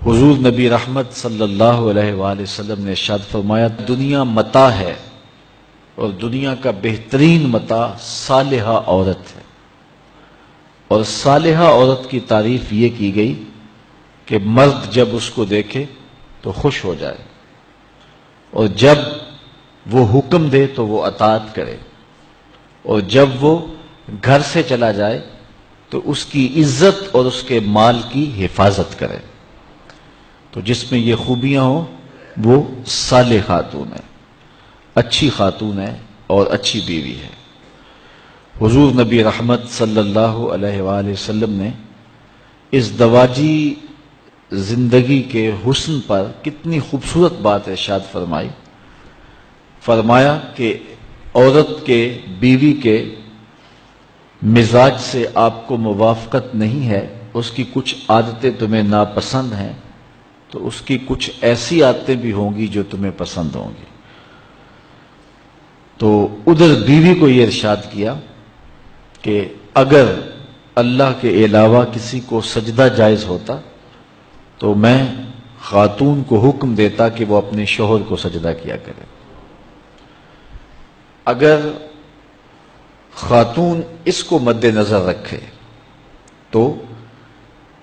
حضور نبی رحمت صلی اللہ علیہ وآلہ وسلم نے ارشاد فرمایا، دنیا متاع ہے اور دنیا کا بہترین متاع صالحہ عورت ہے۔ اور صالحہ عورت کی تعریف یہ کی گئی کہ مرد جب اس کو دیکھے تو خوش ہو جائے، اور جب وہ حکم دے تو وہ اطاعت کرے، اور جب وہ گھر سے چلا جائے تو اس کی عزت اور اس کے مال کی حفاظت کرے۔ تو جس میں یہ خوبیاں ہوں وہ صالح خاتون ہے، اچھی خاتون ہے اور اچھی بیوی ہے۔ حضور نبی رحمت صلی اللہ علیہ وآلہ وسلم نے اس دواجی زندگی کے حسن پر کتنی خوبصورت بات ارشاد فرمائی۔ فرمایا کہ عورت کے، بیوی کے مزاج سے آپ کو موافقت نہیں ہے، اس کی کچھ عادتیں تمہیں ناپسند ہیں، تو اس کی کچھ ایسی عادتیں بھی ہوں گی جو تمہیں پسند ہوں گی۔ تو ادھر بیوی کو یہ ارشاد کیا کہ اگر اللہ کے علاوہ کسی کو سجدہ جائز ہوتا تو میں خاتون کو حکم دیتا کہ وہ اپنے شوہر کو سجدہ کیا کرے۔ اگر خاتون اس کو مد نظر رکھے تو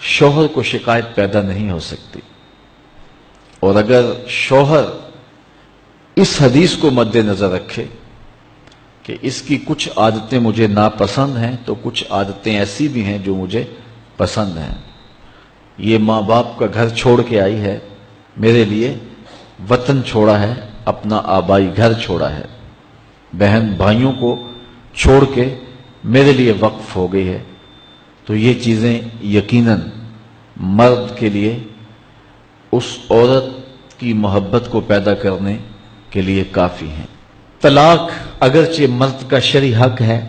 شوہر کو شکایت پیدا نہیں ہو سکتی، اور اگر شوہر اس حدیث کو مد نظر رکھے کہ اس کی کچھ عادتیں مجھے ناپسند ہیں تو کچھ عادتیں ایسی بھی ہیں جو مجھے پسند ہیں، یہ ماں باپ کا گھر چھوڑ کے آئی ہے، میرے لیے وطن چھوڑا ہے، اپنا آبائی گھر چھوڑا ہے، بہن بھائیوں کو چھوڑ کے میرے لیے وقف ہو گئی ہے، تو یہ چیزیں یقیناً مرد کے لیے اس عورت کی محبت کو پیدا کرنے کے لیے کافی ہیں۔ طلاق اگرچہ مرد کا شرعی حق ہے،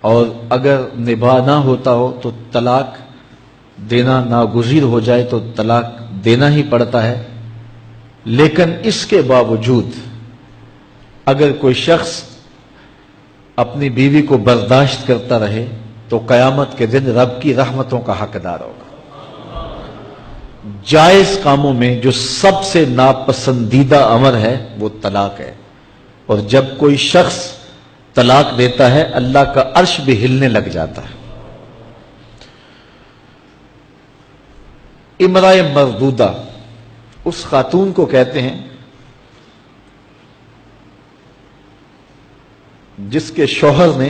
اور اگر نباہ نہ ہوتا ہو تو طلاق دینا ناگزیر ہو جائے تو طلاق دینا ہی پڑتا ہے، لیکن اس کے باوجود اگر کوئی شخص اپنی بیوی کو برداشت کرتا رہے تو قیامت کے دن رب کی رحمتوں کا حقدار ہوگا۔ جائز کاموں میں جو سب سے ناپسندیدہ امر ہے وہ طلاق ہے، اور جب کوئی شخص طلاق دیتا ہے اللہ کا عرش بھی ہلنے لگ جاتا ہے۔ امرأہ مردودہ اس خاتون کو کہتے ہیں جس کے شوہر نے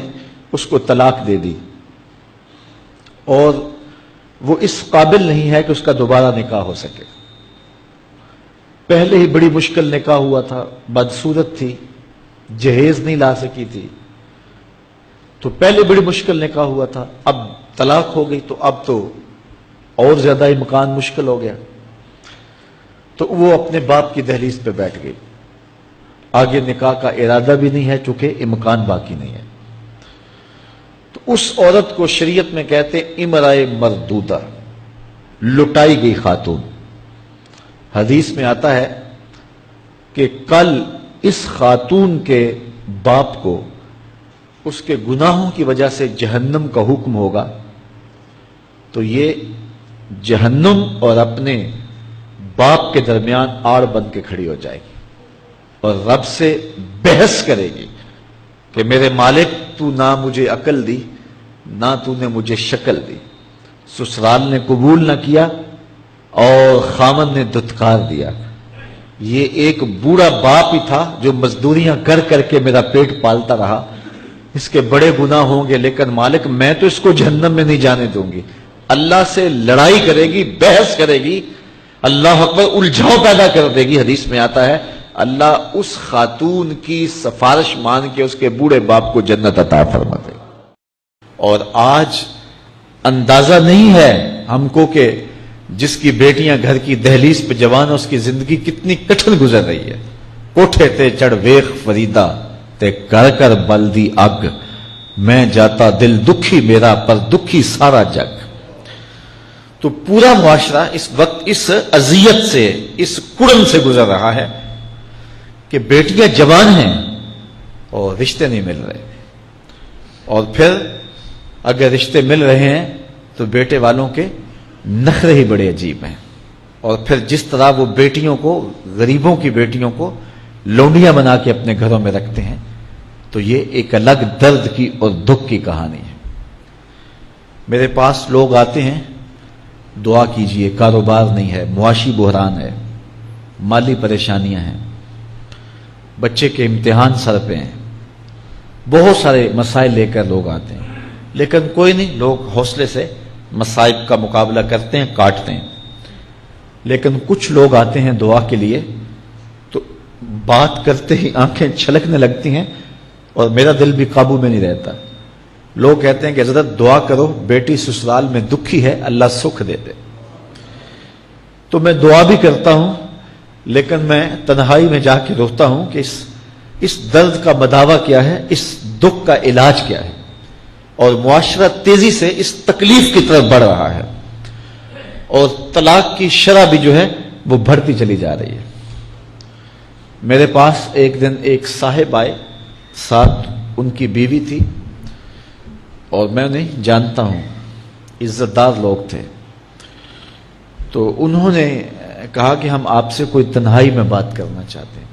اس کو طلاق دے دی اور وہ اس قابل نہیں ہے کہ اس کا دوبارہ نکاح ہو سکے۔ پہلے ہی بڑی مشکل نکاح ہوا تھا، بدصورت تھی، جہیز نہیں لا سکی تھی، تو پہلے بڑی مشکل نکاح ہوا تھا، اب طلاق ہو گئی تو اب تو اور زیادہ امکان مشکل ہو گیا، تو وہ اپنے باپ کی دہلیز پہ بیٹھ گئی، آگے نکاح کا ارادہ بھی نہیں ہے چونکہ امکان باقی نہیں ہے۔ تو اس عورت کو شریعت میں کہتے امرأہ مردودہ، لٹائی گئی خاتون۔ حدیث میں آتا ہے کہ کل اس خاتون کے باپ کو اس کے گناہوں کی وجہ سے جہنم کا حکم ہوگا، تو یہ جہنم اور اپنے باپ کے درمیان آڑ بن کے کھڑی ہو جائے گی اور رب سے بحث کرے گی کہ میرے مالک تو نہ مجھے عقل دی نہ تو نے مجھے شکل دی، سسرال نے قبول نہ کیا اور خامن نے دھتکار دیا، یہ ایک بوڑھا باپ ہی تھا جو مزدوریاں کر کر کے میرا پیٹ پالتا رہا، اس کے بڑے گناہ ہوں گے لیکن مالک میں تو اس کو جہنم میں نہیں جانے دوں گی۔ اللہ سے لڑائی کرے گی، بحث کرے گی، اللہ اکبر، الجھاؤ پیدا کر دے گی۔ حدیث میں آتا ہے اللہ اس خاتون کی سفارش مان کے اس کے بوڑھے باپ کو جنت عطا فرما دے۔ اور آج اندازہ نہیں ہے ہم کو کہ جس کی بیٹیاں گھر کی دہلیز پہ جوان، اس کی زندگی کتنی کٹھن گزر رہی ہے۔ کوٹھے تے چڑھ ویخ فریدا تے کر کر بلدی اگ، میں جاتا دل دکھی میرا پر دکھی سارا جگ۔ تو پورا معاشرہ اس وقت اس اذیت سے، اس کڑن سے گزر رہا ہے کہ بیٹیاں جوان ہیں اور رشتے نہیں مل رہے، اور پھر اگر رشتے مل رہے ہیں تو بیٹے والوں کے نخرے ہی بڑے عجیب ہیں۔ اور پھر جس طرح وہ بیٹیوں کو، غریبوں کی بیٹیوں کو لونڈیاں بنا کے اپنے گھروں میں رکھتے ہیں، تو یہ ایک الگ درد کی اور دکھ کی کہانی ہے۔ میرے پاس لوگ آتے ہیں، دعا کیجئے، کاروبار نہیں ہے، معاشی بحران ہے، مالی پریشانیاں ہیں، بچے کے امتحان سر پہ ہیں، بہت سارے مسائل لے کر لوگ آتے ہیں، لیکن کوئی نہیں، لوگ حوصلے سے مصائب کا مقابلہ کرتے ہیں، کاٹتے ہیں۔ لیکن کچھ لوگ آتے ہیں دعا کے لیے تو بات کرتے ہی آنکھیں چھلکنے لگتی ہیں اور میرا دل بھی قابو میں نہیں رہتا۔ لوگ کہتے ہیں کہ حضرت دعا کرو، بیٹی سسرال میں دکھی ہے، اللہ سکھ دے دے۔ تو میں دعا بھی کرتا ہوں، لیکن میں تنہائی میں جا کے روتا ہوں کہ اس درد کا مداوع کیا ہے، اس دکھ کا علاج کیا ہے، اور معاشرہ تیزی سے اس تکلیف کی طرف بڑھ رہا ہے، اور طلاق کی شرح بھی جو ہے وہ بڑھتی چلی جا رہی ہے۔ میرے پاس ایک دن ایک صاحب آئے، ساتھ ان کی بیوی تھی، اور میں انہیں جانتا ہوں، عزت دار لوگ تھے۔ تو انہوں نے کہا کہ ہم آپ سے کوئی تنہائی میں بات کرنا چاہتے ہیں۔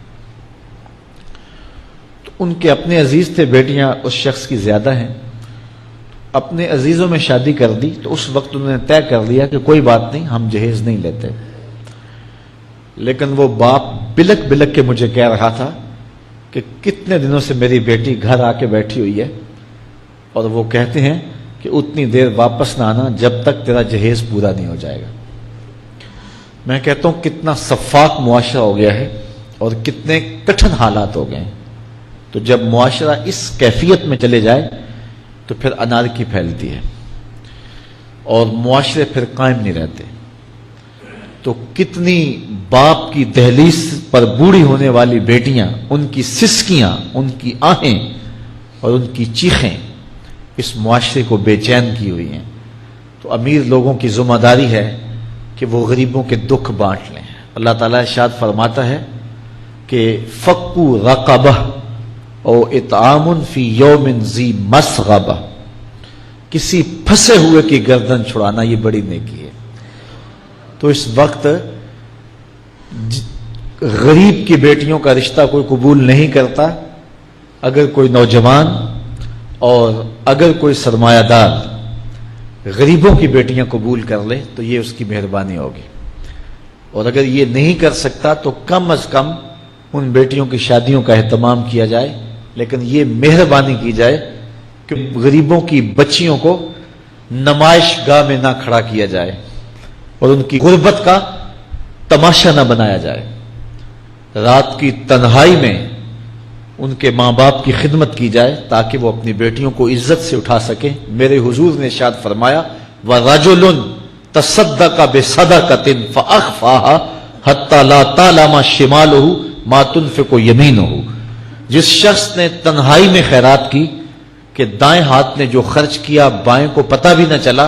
تو ان کے اپنے عزیز تھے، بیٹیاں اس شخص کی زیادہ ہیں، اپنے عزیزوں میں شادی کر دی۔ تو اس وقت انہوں نے طے کر لیا کہ کوئی بات نہیں، ہم جہیز نہیں لیتے۔ لیکن وہ باپ بلک بلک کے مجھے کہہ رہا تھا کہ کتنے دنوں سے میری بیٹی گھر آ کے بیٹھی ہوئی ہے، اور وہ کہتے ہیں کہ اتنی دیر واپس نہ آنا جب تک تیرا جہیز پورا نہیں ہو جائے گا۔ میں کہتا ہوں کتنا صفاق معاشرہ ہو گیا ہے اور کتنے کٹھن حالات ہو گئے ہیں۔ تو جب معاشرہ اس کیفیت میں چلے جائے تو پھر انارکی پھیلتی ہے اور معاشرے پھر قائم نہیں رہتے۔ تو کتنی باپ کی دہلیز پر بوڑھی ہونے والی بیٹیاں، ان کی سسکیاں، ان کی آہیں اور ان کی چیخیں اس معاشرے کو بے چین کی ہوئی ہیں۔ تو امیر لوگوں کی ذمہ داری ہے کہ وہ غریبوں کے دکھ بانٹ لیں۔ اللہ تعالیٰ ارشاد فرماتا ہے کہ فکو رقبہ او اطعام فی یوم ذی مسغبہ، کسی پھنسے ہوئے کی گردن چھڑانا یہ بڑی نیکی ہے۔ تو اس وقت غریب کی بیٹیوں کا رشتہ کوئی قبول نہیں کرتا۔ اگر کوئی نوجوان اور اگر کوئی سرمایہ دار غریبوں کی بیٹیاں قبول کر لے تو یہ اس کی مہربانی ہوگی، اور اگر یہ نہیں کر سکتا تو کم از کم ان بیٹیوں کی شادیوں کا اہتمام کیا جائے، لیکن یہ مہربانی کی جائے کہ غریبوں کی بچیوں کو نمائش گاہ میں نہ کھڑا کیا جائے اور ان کی غربت کا تماشا نہ بنایا جائے۔ رات کی تنہائی میں ان کے ماں باپ کی خدمت کی جائے تاکہ وہ اپنی بیٹیوں کو عزت سے اٹھا سکیں۔ میرے حضور نے ارشاد فرمایا وَرَجُلٌ تَصَدَّقَ بِصَدَقَةٍ فَأَخْفَاهَا حَتَّى لَا تَعْلَمَ شِمَالُهُ مَا تُنْفِقُ يَمِينُهُ، جس شخص نے تنہائی میں خیرات کی کہ دائیں ہاتھ نے جو خرچ کیا بائیں کو پتہ بھی نہ چلا،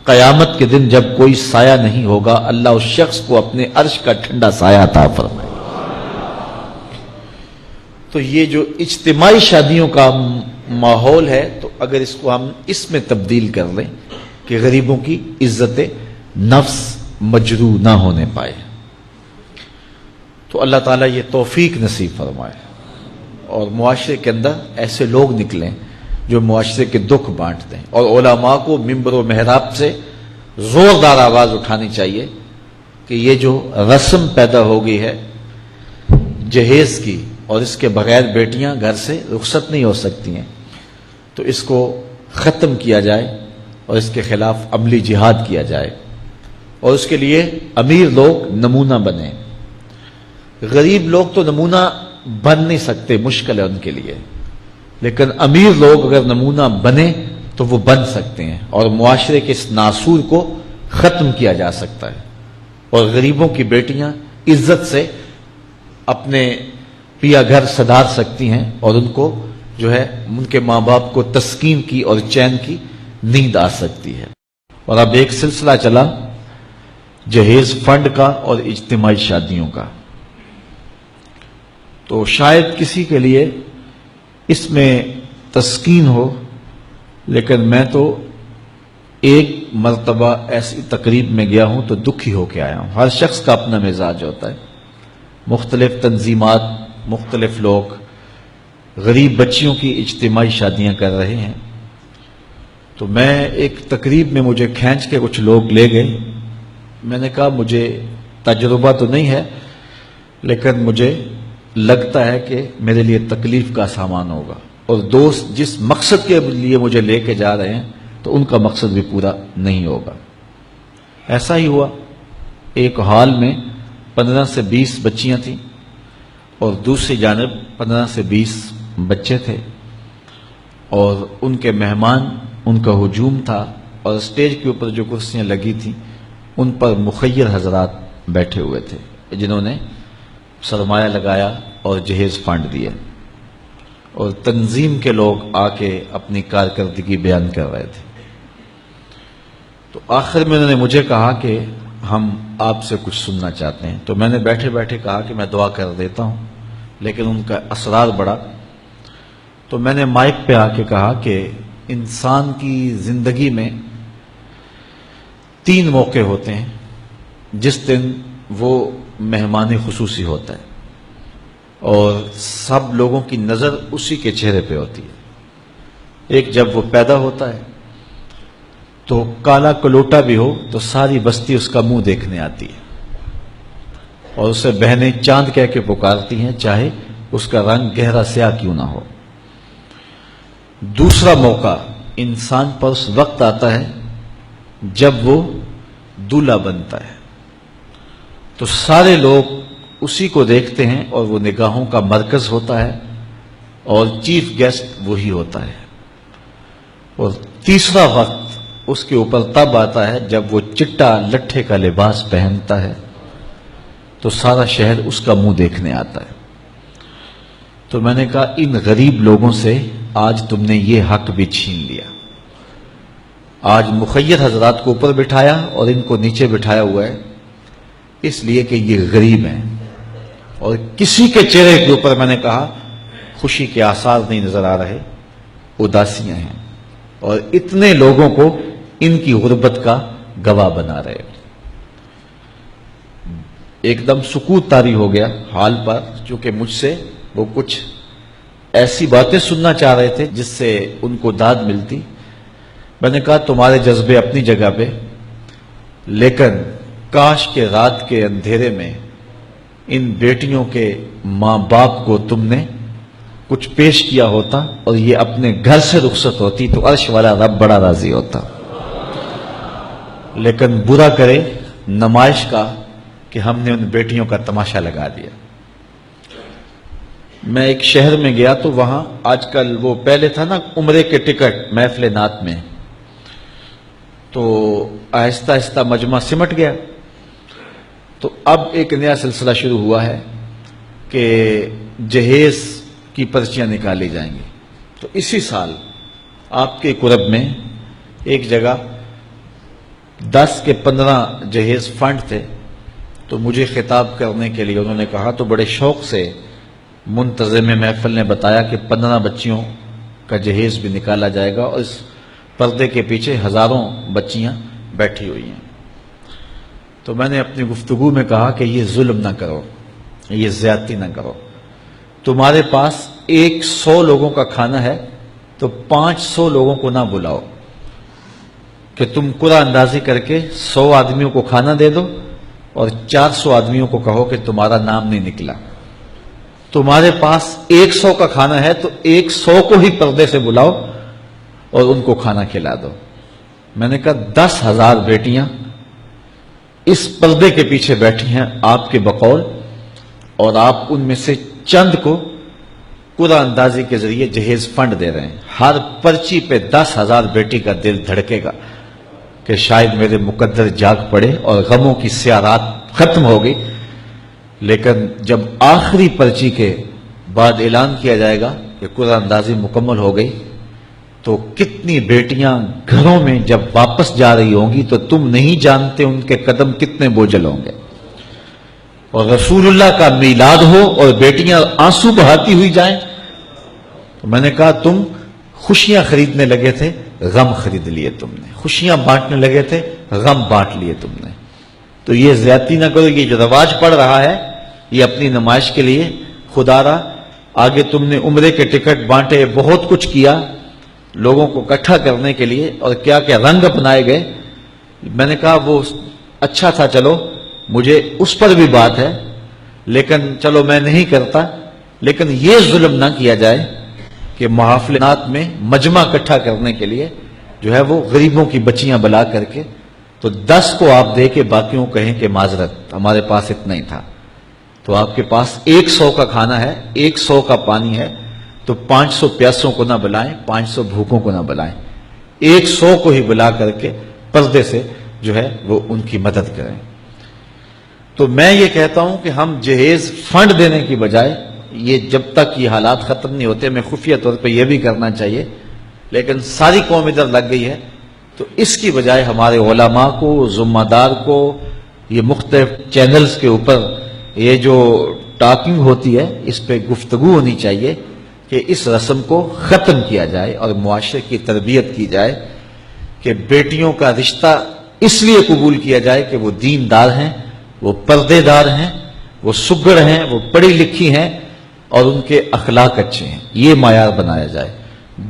قیامت کے دن جب کوئی سایہ نہیں ہوگا اللہ اس شخص کو اپنے عرش کا ٹھنڈا سایہ عطا فرمائے۔ تو یہ جو اجتماعی شادیوں کا ماحول ہے، تو اگر اس کو ہم اس میں تبدیل کر لیں کہ غریبوں کی عزت نفس مجروح نہ ہونے پائے، تو اللہ تعالیٰ یہ توفیق نصیب فرمائے اور معاشرے کے اندر ایسے لوگ نکلیں جو معاشرے کے دکھ بانٹ دیں۔ اور علماء کو ممبر و محراب سے زوردار آواز اٹھانی چاہیے کہ یہ جو رسم پیدا ہو گئی ہے جہیز کی، اور اس کے بغیر بیٹیاں گھر سے رخصت نہیں ہو سکتی ہیں، تو اس کو ختم کیا جائے اور اس کے خلاف عملی جہاد کیا جائے، اور اس کے لیے امیر لوگ نمونہ بنیں۔ غریب لوگ تو نمونہ بن نہیں سکتے، مشکل ہے ان کے لیے، لیکن امیر لوگ اگر نمونہ بنے تو وہ بن سکتے ہیں اور معاشرے کے اس ناسور کو ختم کیا جا سکتا ہے، اور غریبوں کی بیٹیاں عزت سے اپنے پیا گھر سدھار سکتی ہیں، اور ان کو جو ہے ان کے ماں باپ کو تسکین کی اور چین کی نیند آ سکتی ہے۔ اور اب ایک سلسلہ چلا جہیز فنڈ کا اور اجتماعی شادیوں کا، تو شاید کسی کے لیے اس میں تسکین ہو، لیکن میں تو ایک مرتبہ ایسی تقریب میں گیا ہوں تو دکھی ہو کے آیا ہوں. ہر شخص کا اپنا مزاج ہوتا ہے. مختلف تنظیمات، مختلف لوگ غریب بچیوں کی اجتماعی شادیاں کر رہے ہیں. تو میں ایک تقریب میں مجھے کھینچ کے کچھ لوگ لے گئے. میں نے کہا مجھے تجربہ تو نہیں ہے لیکن مجھے لگتا ہے کہ میرے لیے تکلیف کا سامان ہوگا، اور دوست جس مقصد کے لیے مجھے لے کے جا رہے ہیں تو ان کا مقصد بھی پورا نہیں ہوگا. ایسا ہی ہوا. ایک ہال میں 15 سے 20 بچیاں تھیں اور دوسری جانب 15 سے 20 بچے تھے، اور ان کے مہمان، ان کا ہجوم تھا، اور اسٹیج کے اوپر جو کرسیاں لگی تھیں ان پر مخیر حضرات بیٹھے ہوئے تھے جنہوں نے سرمایہ لگایا اور جہیز فنڈ دیا، اور تنظیم کے لوگ آ کے اپنی کارکردگی بیان کر رہے تھے. تو آخر میں انہوں نے مجھے کہا کہ ہم آپ سے کچھ سننا چاہتے ہیں. تو میں نے بیٹھے بیٹھے کہا کہ میں دعا کر دیتا ہوں، لیکن ان کا اصرار بڑا. تو میں نے مائک پہ آ کے کہا کہ انسان کی زندگی میں 3 موقع ہوتے ہیں جس دن وہ مہمان خصوصی ہوتا ہے اور سب لوگوں کی نظر اسی کے چہرے پہ ہوتی ہے. ایک جب وہ پیدا ہوتا ہے تو کالا کلوٹا بھی ہو تو ساری بستی اس کا منہ دیکھنے آتی ہے اور اسے بہنیں چاند کہہ کے پکارتی ہیں چاہے اس کا رنگ گہرا سیاہ کیوں نہ ہو. دوسرا موقع انسان پر اس وقت آتا ہے جب وہ دولہا بنتا ہے تو سارے لوگ اسی کو دیکھتے ہیں اور وہ نگاہوں کا مرکز ہوتا ہے اور چیف گیسٹ وہی ہوتا ہے. اور تیسرا وقت اس کے اوپر تب آتا ہے جب وہ چٹا لٹھے کا لباس پہنتا ہے تو سارا شہر اس کا منہ دیکھنے آتا ہے. تو میں نے کہا ان غریب لوگوں سے آج تم نے یہ حق بھی چھین لیا. آج مخیر حضرات کو اوپر بٹھایا اور ان کو نیچے بٹھایا ہوا ہے اس لیے کہ یہ غریب ہیں، اور کسی کے چہرے کے اوپر میں نے کہا خوشی کے آثار نہیں نظر آ رہے، اداسیاں ہیں، اور اتنے لوگوں کو ان کی غربت کا گواہ بنا رہے. ایک دم سکوت طاری ہو گیا حال پر، چونکہ مجھ سے وہ کچھ ایسی باتیں سننا چاہ رہے تھے جس سے ان کو داد ملتی. میں نے کہا تمہارے جذبے اپنی جگہ پہ، لیکن کاش کے رات کے اندھیرے میں ان بیٹیوں کے ماں باپ کو تم نے کچھ پیش کیا ہوتا اور یہ اپنے گھر سے رخصت ہوتی تو عرش والا رب بڑا راضی ہوتا. لیکن برا کرے نمائش کا کہ ہم نے ان بیٹیوں کا تماشا لگا دیا. میں ایک شہر میں گیا تو وہاں آج کل وہ پہلے تھا نا عمرے کے ٹکٹ محفل نعت میں، تو آہستہ آہستہ مجمع سمٹ گیا. تو اب ایک نیا سلسلہ شروع ہوا ہے کہ جہیز کی پرچیاں نکالی جائیں گی. تو اسی سال آپ کے قرب میں ایک جگہ 10 کے 15 جہیز فنڈ تھے. تو مجھے خطاب کرنے کے لیے انہوں نے کہا تو بڑے شوق سے منتظم محفل نے بتایا کہ 15 بچیوں کا جہیز بھی نکالا جائے گا اور اس پردے کے پیچھے ہزاروں بچیاں بیٹھی ہوئی ہیں. تو میں نے اپنی گفتگو میں کہا کہ یہ ظلم نہ کرو، یہ زیادتی نہ کرو. تمہارے پاس 100 لوگوں کا کھانا ہے تو 500 لوگوں کو نہ بلاؤ کہ تم قرعہ اندازی کر کے 100 آدمیوں کو کھانا دے دو اور 400 آدمیوں کو کہو کہ تمہارا نام نہیں نکلا. تمہارے پاس 100 کا کھانا ہے تو 100 کو ہی پردے سے بلاؤ اور ان کو کھانا کھلا دو. میں نے کہا 10,000 بیٹیاں اس پردے کے پیچھے بیٹھی ہیں آپ کے بقول، اور آپ ان میں سے چند کو قرعہ اندازی کے ذریعے جہیز فنڈ دے رہے ہیں. ہر پرچی پہ 10,000 بیٹی کا دل دھڑکے گا کہ شاید میرے مقدر جاگ پڑے اور غموں کی سیاہ رات ختم ہو گئی. لیکن جب آخری پرچی کے بعد اعلان کیا جائے گا کہ قرعہ اندازی مکمل ہو گئی تو کتنی بیٹیاں گھروں میں جب واپس جا رہی ہوں گی تو تم نہیں جانتے ان کے قدم کتنے بوجھل ہوں گے. اور رسول اللہ کا میلاد ہو اور بیٹیاں آنسو بہاتی ہوئی جائیں. تو میں نے کہا تم خوشیاں خریدنے لگے تھے غم خرید لیے تم نے، خوشیاں بانٹنے لگے تھے، غم بانٹ لیے تم نے۔ تو یہ زیادتی نہ کرو، یہ جو رواج پڑ رہا ہے یہ اپنی نمائش کے لیے، خدا را آگے تم نے عمرے کے ٹکٹ بانٹے، بہت کچھ کیا لوگوں کو اکٹھا کرنے کے لیے، اور کیا کیا رنگ اپنائے گئے۔ میں نے کہا وہ اچھا تھا، چلو مجھے اس پر بھی بات ہے، لیکن چلو میں نہیں کرتا، لیکن یہ ظلم نہ کیا جائے کہ محافلات میں مجمع اکٹھا کرنے کے لیے جو ہے وہ غریبوں کی بچیاں بلا کر کے تو 10 کو آپ دے کے باقیوں کو کہیں کہ معذرت ہمارے پاس اتنا ہی تھا۔ تو آپ کے پاس 100 کا کھانا ہے، 100 کا پانی ہے، تو 500 پیاسوں کو نہ بلائیں، 500 بھوکوں کو نہ بلائیں، 100 کو ہی بلا کر کے پردے سے جو ہے وہ ان کی مدد کریں۔ تو میں یہ کہتا ہوں کہ ہم جہیز فنڈ دینے کی بجائے، یہ جب تک یہ حالات ختم نہیں ہوتے، میں خفیہ طور پہ یہ بھی کرنا چاہیے، لیکن ساری قوم ادھر لگ گئی ہے، تو اس کی بجائے ہمارے علماء کو، ذمہ دار کو، یہ مختلف چینلز کے اوپر یہ جو ٹاکنگ ہوتی ہے اس پہ گفتگو ہونی چاہیے کہ اس رسم کو ختم کیا جائے اور معاشرے کی تربیت کی جائے کہ بیٹیوں کا رشتہ اس لیے قبول کیا جائے کہ وہ دیندار ہیں، وہ پردے دار ہیں، وہ سگڑ ہیں، وہ پڑھی لکھی ہیں اور ان کے اخلاق اچھے ہیں، یہ معیار بنایا جائے،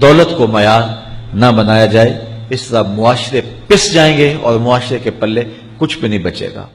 دولت کو معیار نہ بنایا جائے۔ اس طرح معاشرے پس جائیں گے اور معاشرے کے پلے کچھ بھی نہیں بچے گا۔